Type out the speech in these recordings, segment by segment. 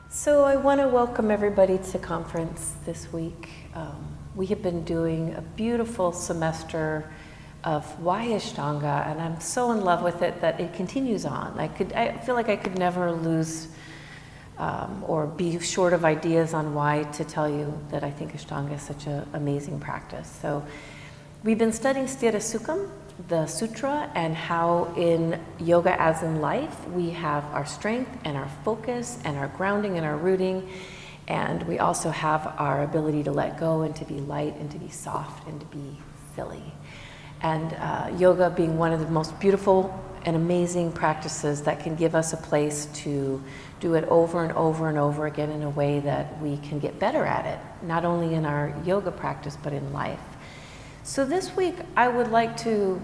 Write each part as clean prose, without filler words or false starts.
So I want to welcome everybody to conference this week. We have been doing a beautiful semester of why Ashtanga, and I'm so in love with it that it continues on. I feel like I could never lose or be short of ideas on why to tell you that I think Ashtanga is such an amazing practice. So we've been studying Sthira Sukham, the sutra, and how in yoga as in life we have our strength and our focus and our grounding and our rooting, and we also have our ability to let go and to be light and to be soft and to be silly. And yoga being one of the most beautiful and amazing practices that can give us a place to do it over and over and over again in a way that we can get better at it, not only in our yoga practice but in life. So this week I would like to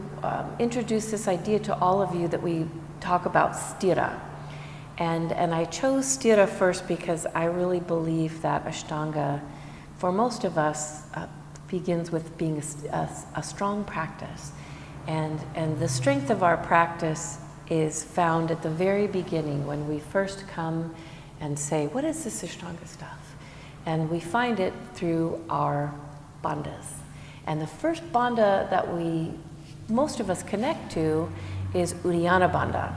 introduce this idea to all of you that we talk about sthira. And I chose sthira first because I really believe that Ashtanga, for most of us, begins with being a strong practice. And the strength of our practice is found at the very beginning when we first come and say, what is this Ashtanga stuff? And we find it through our bandhas. And the first bandha that most of us connect to is Uddiyana Bandha.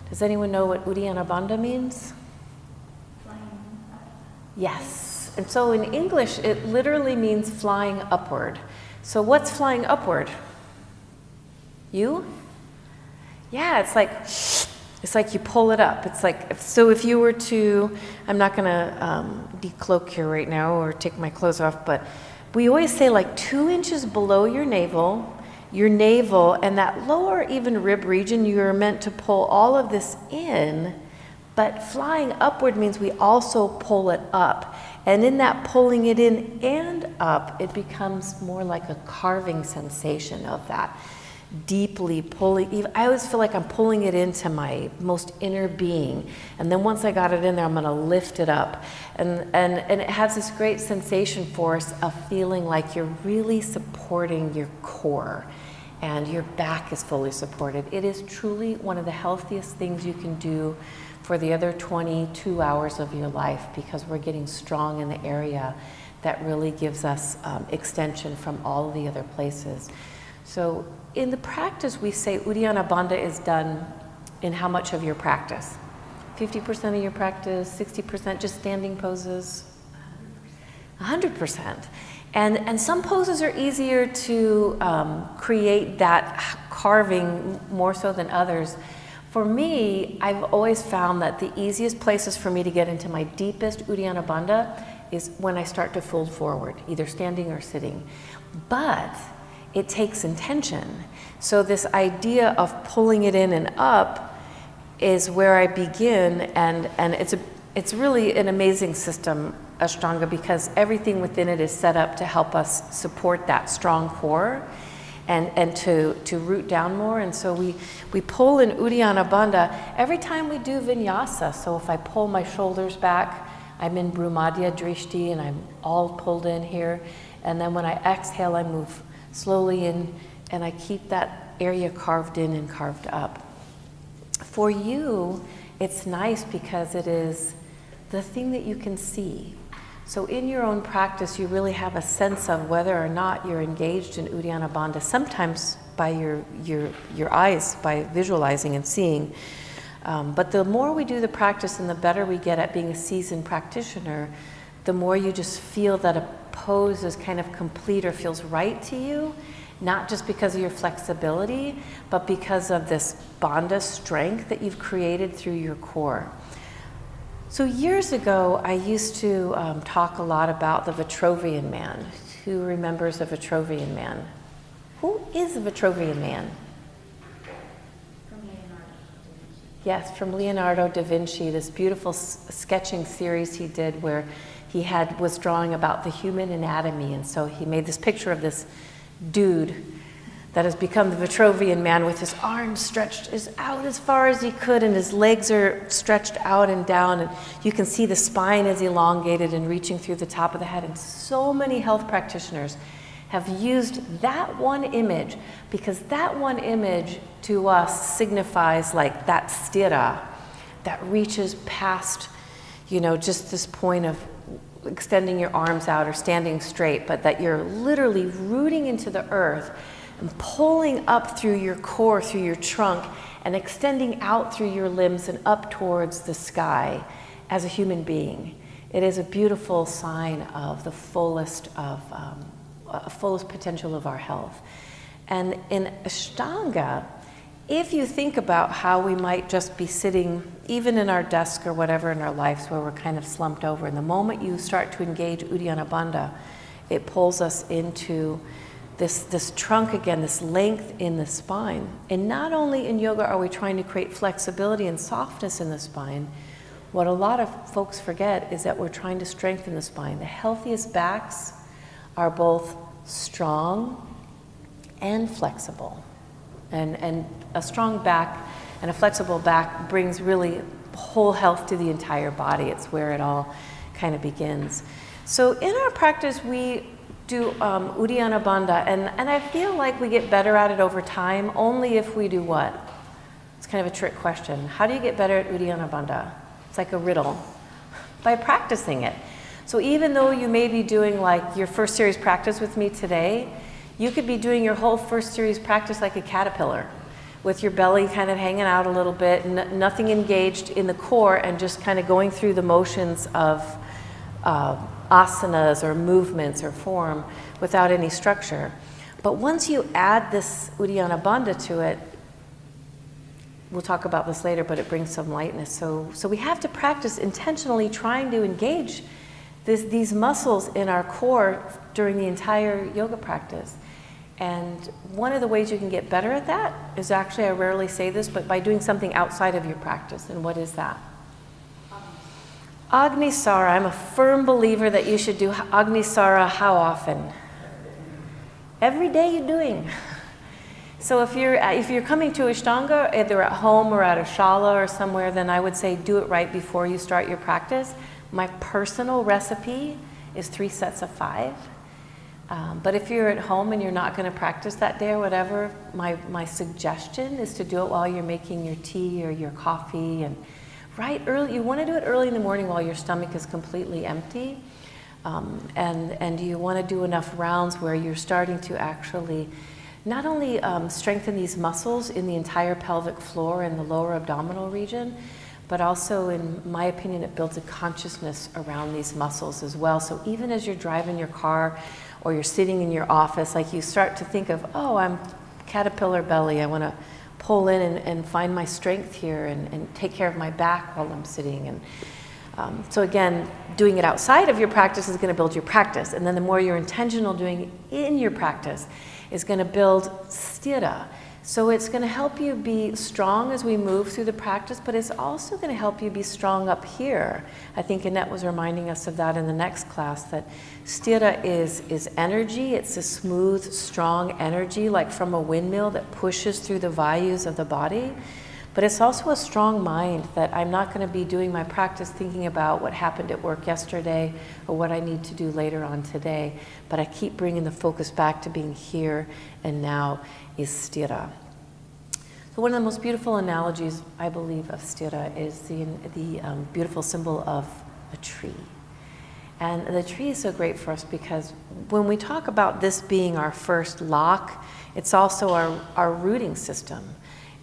Does anyone know what Uddiyana Bandha means? Flying up. Yes. And so in English, it literally means flying upward. So what's flying upward? You? Yeah, it's like you pull it up. It's like, so if you were to, I'm not gonna decloak here right now or take my clothes off, but we always say like 2 inches below your navel, and that lower even rib region, you're meant to pull all of this in, but flying upward means we also pull it up. And in that pulling it in and up, it becomes more like a carving sensation of that. Deeply pulling, I always feel like I'm pulling it into my most inner being, and then once I got it in there, I'm going to lift it up, and it has this great sensation for us of feeling like you're really supporting your core, and your back is fully supported. It is truly one of the healthiest things you can do for the other 22 hours of your life, because we're getting strong in the area that really gives us extension from all the other places. So in the practice, we say Uddiyana Bandha is done in how much of your practice? 50% of your practice, 60% just standing poses? 100%. And some poses are easier to create that carving more so than others. For me, I've always found that the easiest places for me to get into my deepest Uddiyana Bandha is when I start to fold forward, either standing or sitting. But it takes intention. So this idea of pulling it in and up is where I begin, and it's really an amazing system, Ashtanga, because everything within it is set up to help us support that strong core and to root down more. And so we pull in Uddiyana Bandha every time we do vinyasa. So if I pull my shoulders back, I'm in Bhumadhya Drishti and I'm all pulled in here. And then when I exhale, I move slowly in, and I keep that area carved in and carved up. For you, it's nice because it is the thing that you can see. So in your own practice, you really have a sense of whether or not you're engaged in Uddiyana Bandha, sometimes by your eyes, by visualizing and seeing. But the more we do the practice and the better we get at being a seasoned practitioner, the more you just feel that a pose is kind of complete or feels right to you, not just because of your flexibility, but because of this bandha strength that you've created through your core. So years ago, I used to talk a lot about the Vitruvian man. Who remembers the Vitruvian man? Who is the Vitruvian man? From Leonardo da Vinci. Yes, from Leonardo da Vinci, this beautiful sketching series he did where he was drawing about the human anatomy, and so he made this picture of this dude that has become the Vitruvian man with his arms stretched out as far as he could, and his legs are stretched out and down, and you can see the spine is elongated and reaching through the top of the head. And so many health practitioners have used that one image, because that one image to us signifies like that sthira that reaches past you know, just this point of extending your arms out or standing straight, but that you're literally rooting into the earth and pulling up through your core, through your trunk, and extending out through your limbs and up towards the sky as a human being. It is a beautiful sign of the fullest potential of our health. And in Ashtanga, if you think about how we might just be sitting, even in our desk or whatever in our lives where we're kind of slumped over, and the moment you start to engage Uddiyana Bandha, it pulls us into this trunk again, this length in the spine. And not only in yoga are we trying to create flexibility and softness in the spine, what a lot of folks forget is that we're trying to strengthen the spine. The healthiest backs are both strong and flexible. And a strong back and a flexible back brings really whole health to the entire body. It's where it all kind of begins. So in our practice, we do Uddiyana Bandha, and I feel like we get better at it over time only if we do what? It's kind of a trick question. How do you get better at Uddiyana Bandha? It's like a riddle. By practicing it. So even though you may be doing like your first series practice with me today, you could be doing your whole first series practice like a caterpillar, with your belly kind of hanging out a little bit, nothing engaged in the core, and just kind of going through the motions of asanas or movements or form without any structure. But once you add this Uddiyana Bandha to it, we'll talk about this later, but it brings some lightness. So we have to practice intentionally trying to engage these muscles in our core during the entire yoga practice. And one of the ways you can get better at that is actually, I rarely say this, but by doing something outside of your practice. And what is that? Agnisara. I'm a firm believer that you should do Agnisara how often? Every day you're doing. So if you're coming to Ashtanga, either at home or at a Shala or somewhere, then I would say do it right before you start your practice. My personal recipe is 3 sets of 5. But if you're at home and you're not going to practice that day or whatever, my suggestion is to do it while you're making your tea or your coffee, and right early. You want to do it early in the morning while your stomach is completely empty, and you want to do enough rounds where you're starting to actually not only strengthen these muscles in the entire pelvic floor and the lower abdominal region, but also, in my opinion, it builds a consciousness around these muscles as well. So even as you're driving your car or you're sitting in your office, like you start to think of, oh, I'm caterpillar belly. I want to pull in and find my strength here and take care of my back while I'm sitting. And so again, doing it outside of your practice is going to build your practice. And then the more you're intentional doing it in your practice is going to build sthira. So it's going to help you be strong as we move through the practice, but it's also going to help you be strong up here. I think Annette was reminding us of that in the next class, that sthira is energy. It's a smooth, strong energy, like from a windmill that pushes through the vayus of the body. But it's also a strong mind, that I'm not going to be doing my practice thinking about what happened at work yesterday or what I need to do later on today. But I keep bringing the focus back to being here and now is sthira. So one of the most beautiful analogies, I believe, of sthira is the beautiful symbol of a tree. And the tree is so great for us because when we talk about this being our first lock, it's also our rooting system.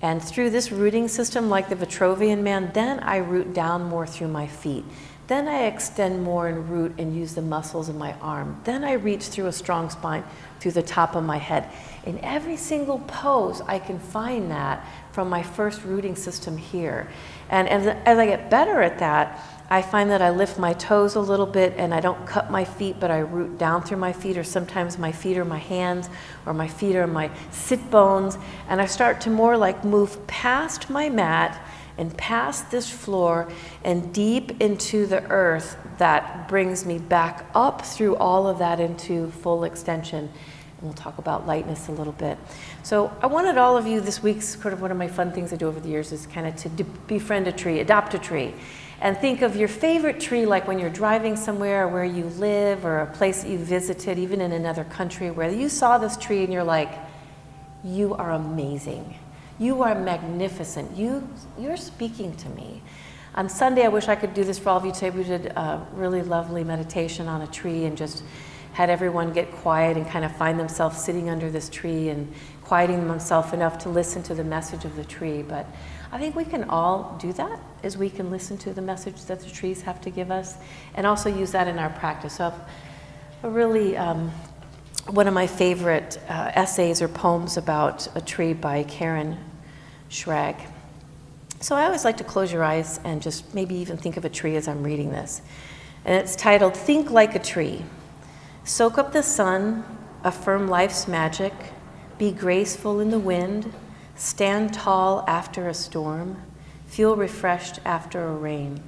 And through this rooting system, like the Vitruvian man, then I root down more through my feet. Then I extend more and root and use the muscles in my arm. Then I reach through a strong spine through the top of my head. In every single pose, I can find that from my first rooting system here. And as I get better at that, I find that I lift my toes a little bit and I don't cut my feet, but I root down through my feet, or sometimes my feet are my hands, or my feet are my sit bones. And I start to more like move past my mat and past this floor and deep into the earth that brings me back up through all of that into full extension. And we'll talk about lightness a little bit. So I wanted all of you this week, sort of one of my fun things I do over the years is kind of to befriend a tree, adopt a tree. And think of your favorite tree, like when you're driving somewhere or where you live or a place that you visited, even in another country, where you saw this tree and you're like, you are amazing. You are magnificent. You're speaking to me. On Sunday, I wish I could do this for all of you today. We did a really lovely meditation on a tree and just had everyone get quiet and kind of find themselves sitting under this tree and quieting themselves enough to listen to the message of the tree. But I think we can all do that, as we can listen to the message that the trees have to give us and also use that in our practice. So a really, one of my favorite essays or poems about a tree by Karen Schrag. So I always like to close your eyes and just maybe even think of a tree as I'm reading this. And it's titled, Think Like a Tree. Soak up the sun, affirm life's magic, be graceful in the wind, stand tall after a storm, feel refreshed after a rain.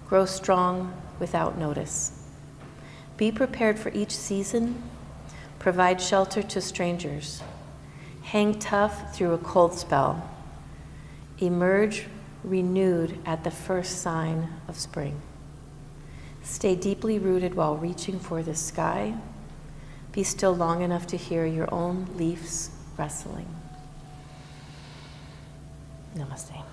Grow strong without notice. Be prepared for each season, provide shelter to strangers, hang tough through a cold spell, emerge renewed at the first sign of spring. Stay deeply rooted while reaching for the sky. Be still long enough to hear your own leaves rustling. Namaste.